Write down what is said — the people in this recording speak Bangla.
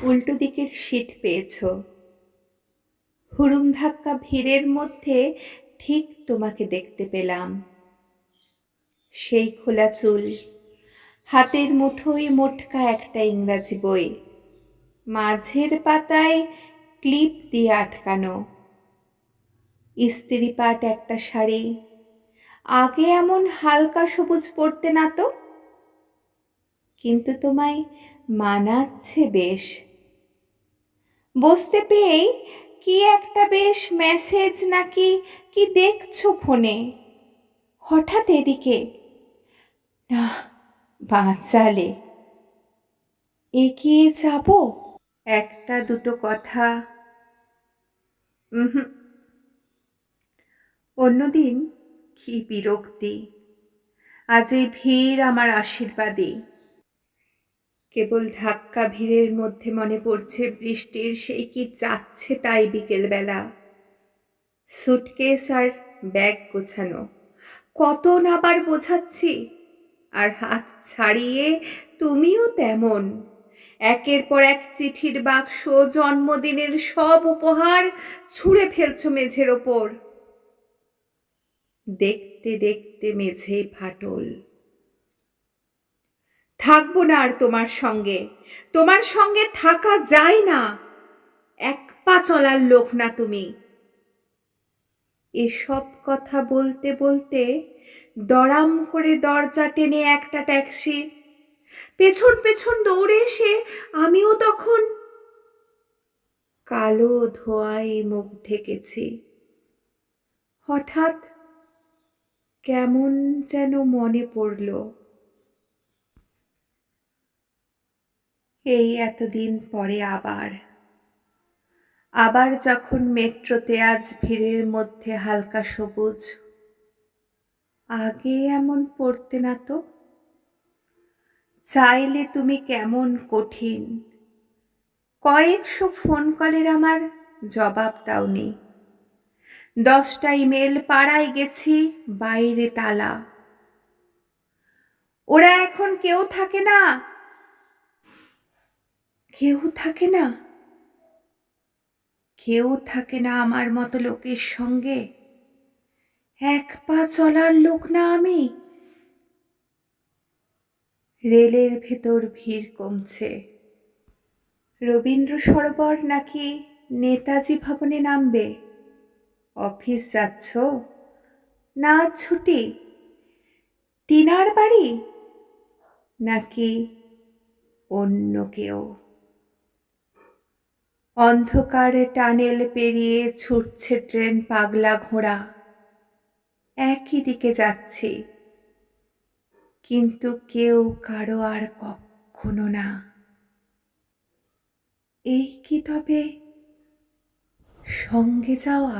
উল্টো দিকের সিট পেয়েছ। হুড়ুম ধাক্কা ভিড়ের মধ্যে ঠিক তোমাকে দেখতে পেলাম। সেই খোলা চুল, হাতের মুঠোয় মোটকা একটা ইংরাজি বই, মাঝের পাতায় ক্লিপ দিয়ে আটকানো, ইস্ত্রি পাট একটা শাড়ি। আগে এমন হালকা সবুজ পরতে না তো, কিন্তু তোমায় মানাচ্ছে বেশ। বসতে পেয়েই কি একটা বেশ মেসেজ নাকি কি দেখছো ফোনে, হঠাৎ এদিকে। না, বাঁচালে। এগিয়ে যাব, একটা দুটো কথা। উহুম। অন্যদিন কি বিরক্তি, আজ এই ভিড় আমার আশীর্বাদী। কেবল ধাক্কা ভিড়ের মধ্যে মনে পড়ছে বৃষ্টির সেই কি যাচ্ছে তাই বিকেলবেলা। সুটকেস আর ব্যাগ গোছানো, কত নাবার বোঝাচ্ছি, আর হাত ছাড়িয়ে তুমিও তেমন। একের পর এক চিঠির বাক্স, জন্মদিনের সব উপহার ছুঁড়ে ফেলছো মেঝের ওপর। দেখতে দেখতে মেঝেই ফাটল। থাকবো না আর তোমার সঙ্গে, তোমার সঙ্গে থাকা যায় না। এক পা চলার লোক না তুমি। এসব কথা বলতে বলতে দড়াম করে দরজা টেনে একটা ট্যাক্সি, পেছন পেছন দৌড়ে এসে আমিও তখন কালো ধোঁয়ায় মুখ ঢেকেছি। হঠাৎ কেমন যেন মনে পড়ল, এই এতদিন পরে আবার আবার যখন মেট্রোতে আজ ভিড়ের মধ্যে হালকা সবুজ, আগে এমন পড়তে না তো। চাইলে তুমি কেমন কঠিন, কয়েকশো ফোন কলের আমার জবাব দাওনি। 10টা ইমেল, পাড়ায় গেছি, বাইরে তালা। ওরা এখন কেউ থাকে না, কেউ থাকে না, কেউ থাকে না আমার মতো লোকের সঙ্গে। এক পা চলার লোক না আমি। রেলের ভেতর ভিড় কমছে। রবীন্দ্র সরোবর নাকি নেতাজি ভবনে নামবে? অফিস যাচ্ছ না ছুটি? টিনার বাড়ি নাকি অন্য কেউ? অন্ধকার টানেল পেরিয়ে ছুটছে ট্রেন পাগলা ঘোড়া। একই দিকে যাচ্ছি, কিন্তু কেউ কারো আর কখনো না। এই কি তবে সঙ্গে যাওয়া?